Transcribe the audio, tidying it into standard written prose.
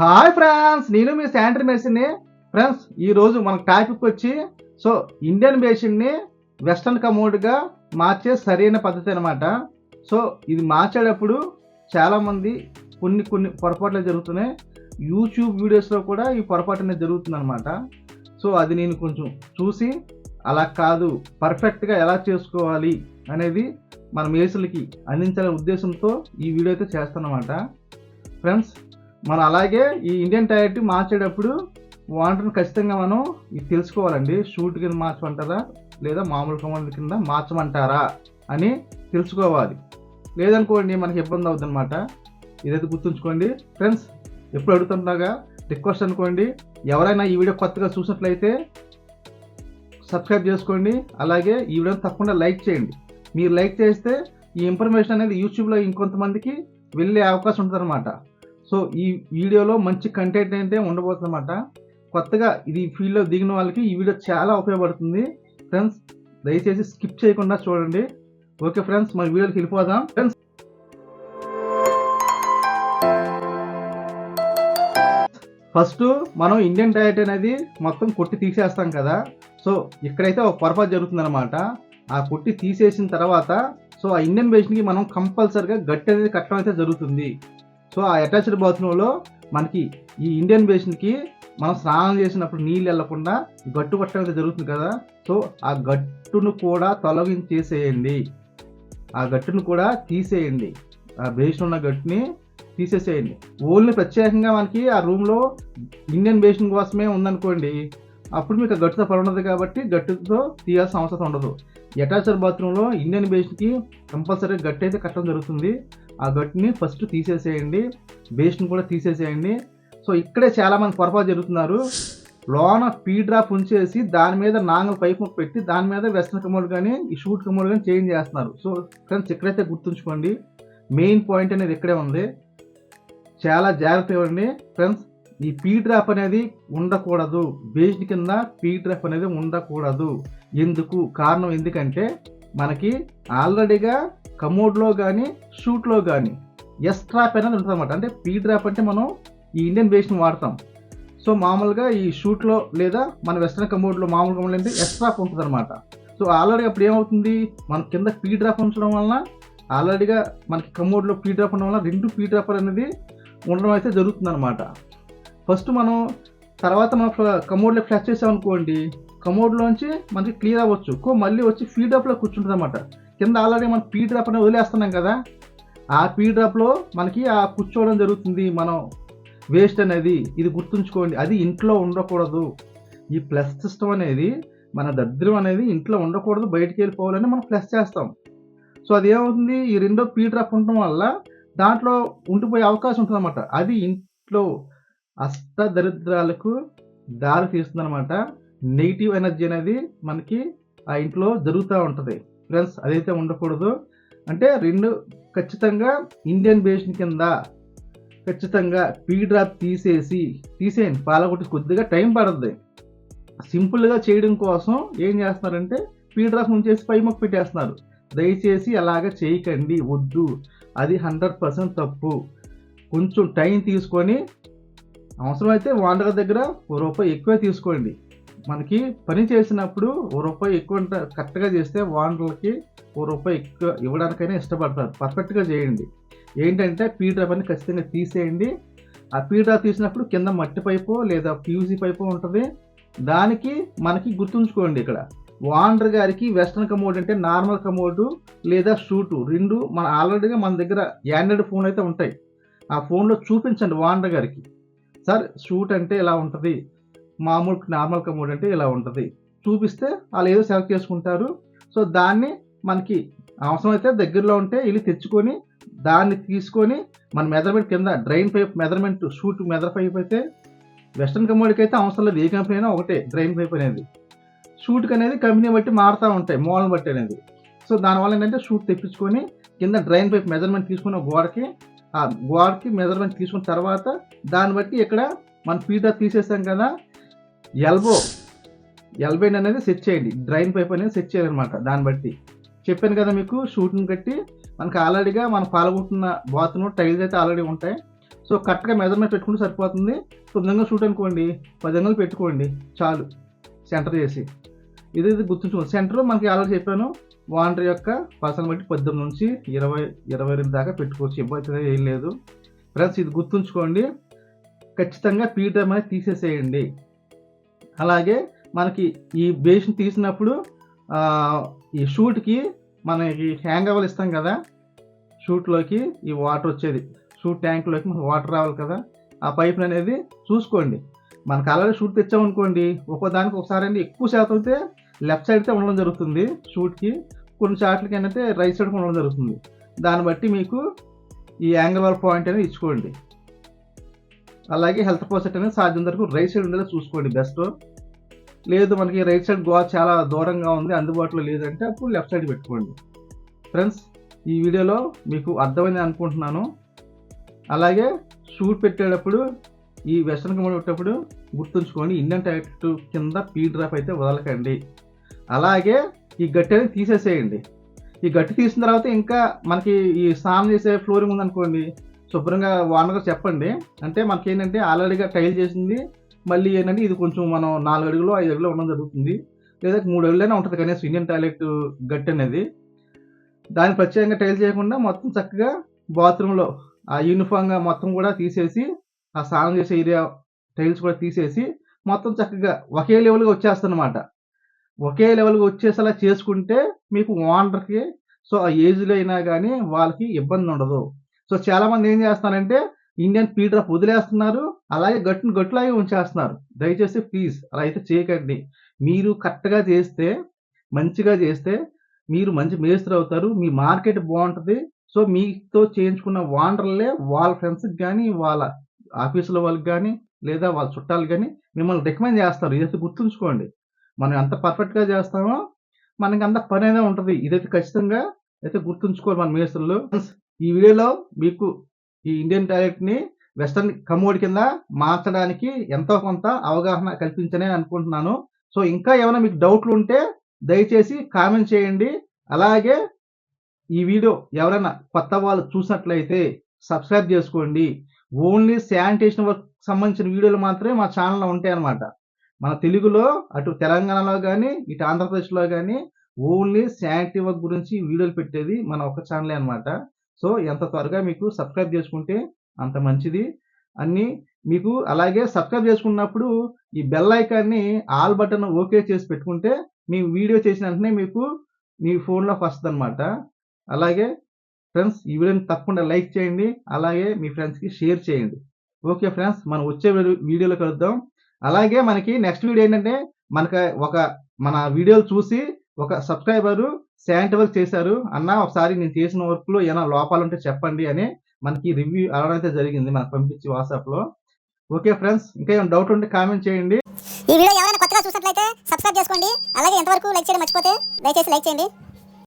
Hi friends, నేను మీ sanitary మెషిన్ని. Friends, ఈరోజు మన టాపిక్ వచ్చి ఇండియన్ బేసిన్ని వెస్ట్రన్ కమోడ్గా మార్చే సరైన పద్ధతి అనమాట. ఇది మార్చేటప్పుడు చాలామంది కొన్ని పొరపాట్లు జరుగుతున్నాయి. యూట్యూబ్ వీడియోస్లో కూడా ఈ పొరపాటు అనేది జరుగుతుంది అనమాట. అది నేను కొంచెం చూసి అలా కాదు, పర్ఫెక్ట్గా ఎలా చేసుకోవాలి అనేది మన మేసులకి అందించాలనే ఉద్దేశంతో ఈ వీడియో అయితే చేస్తానమాట. ఫ్రెండ్స్, మనం అలాగే ఈ ఇండియన్ టాయిలెట్ మార్చేటప్పుడు వాటర్ని ఖచ్చితంగా మనం ఇది తెలుసుకోవాలండి. షూట్ కింద మార్చమంటారా లేదా మామూలు కమోడ్ కింద మార్చమంటారా అని తెలుసుకోవాలి. లేదనుకోండి మనకి ఇబ్బంది అవుతుంది అనమాట. ఇదైతే గుర్తుంచుకోండి ఫ్రెండ్స్. ఎప్పుడు అడుగుతుండగా రిక్వెస్ట్ అనుకోండి, ఎవరైనా ఈ వీడియో కొత్తగా చూసినట్లయితే సబ్స్క్రైబ్ చేసుకోండి. అలాగే ఈ వీడియోని తప్పకుండా లైక్ చేయండి. మీరు లైక్ చేస్తే ఈ ఇన్ఫర్మేషన్ అనేది యూట్యూబ్లో ఇంకొంతమందికి వెళ్ళే అవకాశం ఉంటుంది అనమాట. ఈ వీడియోలో మంచి కంటెంట్ అయితే ఉండబోతుంది అనమాట. కొత్తగా ఇది ఫీల్డ్లో దిగిన వాళ్ళకి ఈ వీడియో చాలా ఉపయోగపడుతుంది ఫ్రెండ్స్. దయచేసి స్కిప్ చేయకుండా చూడండి. ఓకే ఫ్రెండ్స్, మన వీడియోకి వెళ్ళిపోదాం. ఫ్రెండ్స్, ఫస్ట్ మనం ఇండియన్ టాయిలెట్ అనేది మొత్తం కొట్టి తీసేస్తాం కదా. ఇక్కడైతే ఒక పొరపాటు జరుగుతుంది అనమాట. ఆ కొట్టి తీసేసిన తర్వాత ఆ ఇండియన్ బేసిన్కి మనం కంపల్సరిగా గట్టి అనేది కట్టడం అయితే జరుగుతుంది. ఆ అటాచ్డ్ బాత్రూంలో మనకి ఈ ఇండియన్ బేసిన్కి మనం స్నానం చేసినప్పుడు నీళ్ళు వెళ్లకుండా గట్టు కట్టడం అయితే జరుగుతుంది కదా. ఆ గట్టును కూడా తొలగించేసేయండి. ఆ గట్టును కూడా తీసేయండి. ఆ బేసిన్ ఉన్న గట్టుని తీసేసేయండి. ఓన్లీ ప్రత్యేకంగా మనకి ఆ రూమ్లో ఇండియన్ బేసిన్ కోసమే ఉందనుకోండి, అప్పుడు మీకు గట్టుతో పని ఉండదు కాబట్టి గట్టుతో తీయాల్సిన అవసరం ఉండదు. అటాచ్డ్ బాత్రూంలో ఇండియన్ బేసిన్కి కంపల్సరీ గట్టి అయితే కట్టడం జరుగుతుంది. ఆ గట్టుని ఫస్ట్ తీసేసేయండి, బేసిన్ కూడా తీసేసేయండి. ఇక్కడే చాలామంది పొరపాటు జరుగుతున్నారు. లోన పీ డ్రాప్ ఉంచేసి దాని మీద నాంగల్ పైపు పెట్టి దాని మీద వెస్ట్రన్ కమోడ్ కానీ ఈ షూట్ కమోడ్ కానీ చేంజ్ చేస్తున్నారు. ఫ్రెండ్స్, ఇక్కడైతే గుర్తుంచుకోండి, మెయిన్ పాయింట్ అనేది ఇక్కడే ఉంది. చాలా జాగ్రత్త ఇవ్వండి ఫ్రెండ్స్. ఈ పీ డ్రాప్ అనేది ఉండకూడదు. బేసిన్ కింద పీ డ్రాప్ అనేది ఉండకూడదు. కారణం ఎందుకంటే మనకి ఆల్రెడీగా కమోడ్లో కానీ షూట్లో కానీ ఎస్ట్రాప్ అనేది ఉంటుంది అనమాట. అంటే పీ డ్రాప్ అంటే మనం ఈ ఇండియన్ బేసిన్ వాడతాం. మామూలుగా ఈ షూట్లో లేదా మన వెస్ట్రన్ కమోడ్లో మామూలు కమోడ్ అంటే ఎస్ట్రాప్ ఉంటుంది అనమాట. ఆల్రెడీ అప్పుడు ఏమవుతుంది, మన కింద పీ డ్రాప్ ఉంచడం వలన ఆల్రెడీగా మనకి కమోడ్లో పీ డ్రాప్ ఉండడం వల్ల రెండు పీ డ్రాప్ అనేది ఉండడం అయితే జరుగుతుంది అనమాట. ఫస్ట్ మనం కమోడ్లో ఫ్లష్ చేసామనుకోండి, కమోడ్లోంచి మనకి క్లియర్ అవ్వచ్చు. మళ్ళీ వచ్చి పీ డ్రాప్లో కూర్చుంటుంది అనమాట. కింద ఆల్రెడీ మనం పీ డ్రాప్ అనేది వదిలేస్తున్నాం కదా, ఆ పీ డ్రాప్లో మనకి ఆ కూర్చోవడం జరుగుతుంది మనం వేస్ట్ అనేది. ఇది గుర్తుంచుకోండి, అది ఇంట్లో ఉండకూడదు. ఈ ప్లస్ సిస్టమ్ అనేది మన దరిద్రం అనేది ఇంట్లో ఉండకూడదు, బయటికి వెళ్ళిపోవాలని మనం ప్లస్ చేస్తాం. అది ఏమవుతుంది, ఈ రెండో పీ డ్రాప్ ఉండటం వల్ల దాంట్లో ఉండిపోయే అవకాశం ఉంటుంది అనమాట. అది ఇంట్లో అష్ట దరిద్రాలకు దారి తీస్తుంది అనమాట. నెగిటివ్ ఎనర్జీ అనేది మనకి ఆ ఇంట్లో జరుగుతూ ఉంటుంది ఫ్రెండ్స్. అదైతే ఉండకూడదు. అంటే రెండు ఖచ్చితంగా ఇండియన్ బేసిన్ కింద ఖచ్చితంగా పీ డ్రాప్ తీసేయండి. పాలగొట్టి కొద్దిగా టైం పడుతుంది. సింపుల్గా చేయడం కోసం ఏం చేస్తున్నారంటే పీ డ్రాప్ ఉంచేసి పై మొక్క పెట్టేస్తున్నారు. దయచేసి అలాగ చేయకండి, వద్దు. అది 100% తప్పు. కొంచెం టైం తీసుకొని అవసరమైతే వాండర్ దగ్గర ₹1 ఎక్కువే తీసుకోండి. మనకి పని చేసినప్పుడు ₹1 ఎక్కువ కరెక్ట్గా చేస్తే వాండర్లకి ₹1 ఎక్కువ ఇవ్వడానికైనా ఇష్టపడతారు. పర్ఫెక్ట్గా చేయండి. ఏంటంటే పీ డ్రాప్ అని ఖచ్చితంగా తీసేయండి. ఆ పీ డ్రాప్ తీసినప్పుడు కింద మట్టి పైపు లేదా పీవీసీ పైపు ఉంటుంది. దానికి మనకి గుర్తుంచుకోండి, ఇక్కడ వాండర్ గారికి వెస్ట్రన్ కమోడ్ అంటే నార్మల్ కమోడ్ లేదా షూటు రెండు ఆల్రెడీగా మన దగ్గర ఆండ్రాయిడ్ ఫోన్ అయితే ఉంటాయి. ఆ ఫోన్లో చూపించండి వాండర్ గారికి, సార్ షూట్ అంటే ఇలా ఉంటుంది, మామూలు నార్మల్ కమోడ్ అంటే ఇలా ఉంటుంది చూపిస్తే వాళ్ళు ఏదో సెలెక్ట్ చేసుకుంటారు. దాన్ని మనకి అవసరమైతే దగ్గరలో ఉంటే వెళ్ళి తెచ్చుకొని దాన్ని తీసుకొని మన మెజర్మెంట్ కింద drain pipe measurement shoot measure pipe అయితే వెస్ట్రన్ కమోడ్కి అయితే అవసరం లేదు. ఏ కంపెనీ అయినా ఒకటే డ్రైన్ పైప్ అనేది. షూట్కి అనేది కంపెనీ బట్టి మారుతూ ఉంటాయి, మోడల్ బట్టి అనేది. దానివల్ల ఏంటంటే షూట్ తెప్పించుకొని కింద డ్రైన్ పైప్ మెజర్మెంట్ తీసుకుని గోడకి మెజర్మెంట్ తీసుకున్న తర్వాత దాన్ని బట్టి ఇక్కడ మన పీ డ్రాప్ తీసేసాం కదా, ఎల్బో అనేది సెట్ చేయండి. డ్రైన్ పైప్ అనేది సెట్ చేయాలన్నమాట. దాన్ని బట్టి చెప్పాను కదా మీకు, షూట్ని కట్టి మనకి ఆల్రెడీగా మనం పాల్గొంటున్న బాత్రూమ్ టైల్స్ అయితే ఆల్రెడీ ఉంటాయి. సో కరెక్ట్గా మెజర్మెంట్ పెట్టుకుంటే సరిపోతుంది. 9 అంగుళాల షూట్ అనుకోండి, 10 అంగుళాలు పెట్టుకోండి చాలు సెంటర్ చేసి. ఇది గుర్తుంచుకోండి. సెంటర్ మనకి ఆల్రెడీ చెప్పాను, వాండర్ యొక్క పర్సన్ బట్టి 18 నుంచి 22 దాకా పెట్టుకోవచ్చు, ఇబ్బంది ఏం లేదు ఫ్రెండ్స్. ఇది గుర్తుంచుకోండి. ఖచ్చితంగా పీ డ్రైవ్ అనేది తీసేసేయండి. అలాగే మనకి ఈ బేస్ని తీసినప్పుడు ఈ షూట్కి మనకి హ్యాంగ్ అవ్వాలి ఇస్తాం కదా, షూట్లోకి ఈ వాటర్ వచ్చేది, షూట్ ట్యాంక్లోకి మనకి వాటర్ రావాలి కదా, ఆ పైప్ అనేది చూసుకోండి. మనకు ఆల్రెడీ షూట్ తెచ్చామనుకోండి, ఒక్కోదానికి ఒకసారి అండి ఎక్కువ శాతం అయితే లెఫ్ట్ సైడ్తో ఉండడం జరుగుతుంది షూట్కి, కొన్ని చాట్లకి ఏంటంటే రైట్ సైడ్కి ఉండడం జరుగుతుంది. దాన్ని బట్టి మీకు ఈ యాంగిల్ వాల్ పాయింట్ అనేది ఇచ్చుకోండి. అలాగే హెల్త్ ప్రాసెట్ అనేది సాధ్యం వరకు రైట్ సైడ్ ఉండేలా చూసుకోండి బెస్ట్. లేదు మనకి రైట్ సైడ్ గోడ చాలా దూరంగా ఉంది, అందుబాటులో లేదంటే అప్పుడు లెఫ్ట్ సైడ్ పెట్టుకోండి. ఫ్రెండ్స్, ఈ వీడియోలో మీకు అర్థమైంది అనుకుంటున్నాను. అలాగే షూట్ పెట్టేటప్పుడు ఈ వెస్ట్రన్ కమోడ్ పెట్టేటప్పుడు గుర్తుంచుకోండి, ఇండియన్ టైట్ కింద పీ డ్రాప్ అయితే వదలకండి. అలాగే ఈ గట్టి అనేది తీసేసేయండి. ఈ గట్టి తీసిన తర్వాత ఇంకా మనకి ఈ స్నానం చేసే ఫ్లోరింగ్ ఉందనుకోండి, శుభ్రంగా ఓనర్గా చెప్పండి. అంటే మనకి ఏంటంటే ఆల్రెడీగా టైల్ చేసింది, మళ్ళీ ఏంటంటే ఇది కొంచెం మనం 4 అడుగులు 5 అడుగులు ఉండడం జరుగుతుంది, లేదా 3 అడుగులైనా ఉంటుంది కనీసం ఇండియన్ టాయిలెట్ గట్టి అనేది. దాన్ని ప్రత్యేకంగా టైల్ చేయకుండా మొత్తం చక్కగా బాత్రూంలో ఆ యూనిఫామ్గా మొత్తం కూడా తీసేసి, ఆ స్నానం చేసే ఏరియా టైల్స్ కూడా తీసేసి మొత్తం చక్కగా ఒకే లెవెల్గా వచ్చేస్తుందన్నమాట. ఒకే లెవెల్గా వచ్చేసేలా చేసుకుంటే మీకు ఓనర్కి సో ఆ ఏజ్లో అయినా కానీ వాళ్ళకి ఇబ్బంది ఉండదు. సో చాలామంది ఏం చేస్తున్నారంటే ఇండియన్ పీ డ్రాప్ వదిలేస్తున్నారు, అలాగే గట్టులాగే ఉంచేస్తున్నారు. దయచేసి ప్లీజ్ అలా అయితే చేయకండి. మీరు కరెక్ట్గా చేస్తే, మంచిగా చేస్తే మీరు మంచి మేస్త్రి అవుతారు, మీ మార్కెట్ బాగుంటుంది. సో మీతో చేయించుకున్న ఓనర్లే వాళ్ళ ఫ్రెండ్స్కి కానీ, వాళ్ళ ఆఫీసులో వాళ్ళకి కానీ, లేదా వాళ్ళ చుట్టాలు కానీ మిమ్మల్ని రికమెండ్ చేస్తారు. ఇదైతే గుర్తుంచుకోండి. మనం ఎంత పర్ఫెక్ట్గా చేస్తామో మనకి అంత పని అనేది ఉంటుంది. ఇదైతే ఖచ్చితంగా అయితే గుర్తుంచుకోవాలి మన మేస్త్రులు. ఈ వీడియోలో మీకు ఈ ఇండియన్ టాయిలెట్ని వెస్టర్న్ కమోడ్ కింద మార్చడానికి ఎంతో కొంత అవగాహన కల్పించనే అనుకుంటున్నాను. సో ఇంకా ఏమైనా మీకు డౌట్లు ఉంటే దయచేసి కామెంట్ చేయండి. అలాగే ఈ వీడియో ఎవరైనా కొత్త వాళ్ళు చూసినట్లయితే సబ్స్క్రైబ్ చేసుకోండి. ఓన్లీ శానిటేషన్ వర్క్ సంబంధించిన వీడియోలు మాత్రమే మా ఛానల్లో ఉంటాయి అన్నమాట. మన తెలుగులో అటు తెలంగాణలో కానీ, ఇటు ఆంధ్రప్రదేశ్లో కానీ ఓన్లీ శానిటరీ వర్క్ గురించి వీడియోలు పెట్టేది మన ఒక ఛానలే అనమాట. సో ఎంత త్వరగా మీకు సబ్స్క్రైబ్ చేసుకుంటే అంత మంచిది అన్నీ మీకు. అలాగే సబ్స్క్రైబ్ చేసుకున్నప్పుడు ఈ బెల్ ఐకాన్ని ఆల్ బటన్ ఓకే చేసి పెట్టుకుంటే మీ వీడియో చేసిన వెంటనే మీకు మీ ఫోన్లోకి వస్తుంది అనమాట. అలాగే ఫ్రెండ్స్, ఈ వీడియోని తప్పకుండా లైక్ చేయండి, అలాగే మీ ఫ్రెండ్స్కి షేర్ చేయండి. ఓకే ఫ్రెండ్స్, మనం వచ్చే వీడియోలో కలుద్దాం. అలాగే మనకి నెక్స్ట్ వీడియో ఏంటంటే మన వీడియోలు చూసి ఒక సబ్స్క్రైబరు శానిటరీ వర్క్ చేశారు అన్న, ఒకసారి నేను చేసిన వర్క్లో ఏమైనా లోపాలు ఉంటే చెప్పండి అని మనకి రివ్యూ అడగడం అయితే జరిగింది, మనకు పంపించి వాట్సాప్లో. ఓకే ఫ్రెండ్స్, ఇంకా ఏమైనా డౌట్ ఉంటే కామెంట్ చేయండి. ఈ వీడియో ఎవరైనా కొత్తగా చూసినట్లయితే సబ్స్క్రైబ్ చేసుకోండి. అలాగే ఎంతవరకు లైక్ చేయడం మర్చిపోతే దయచేసి లైక్ చేయండి.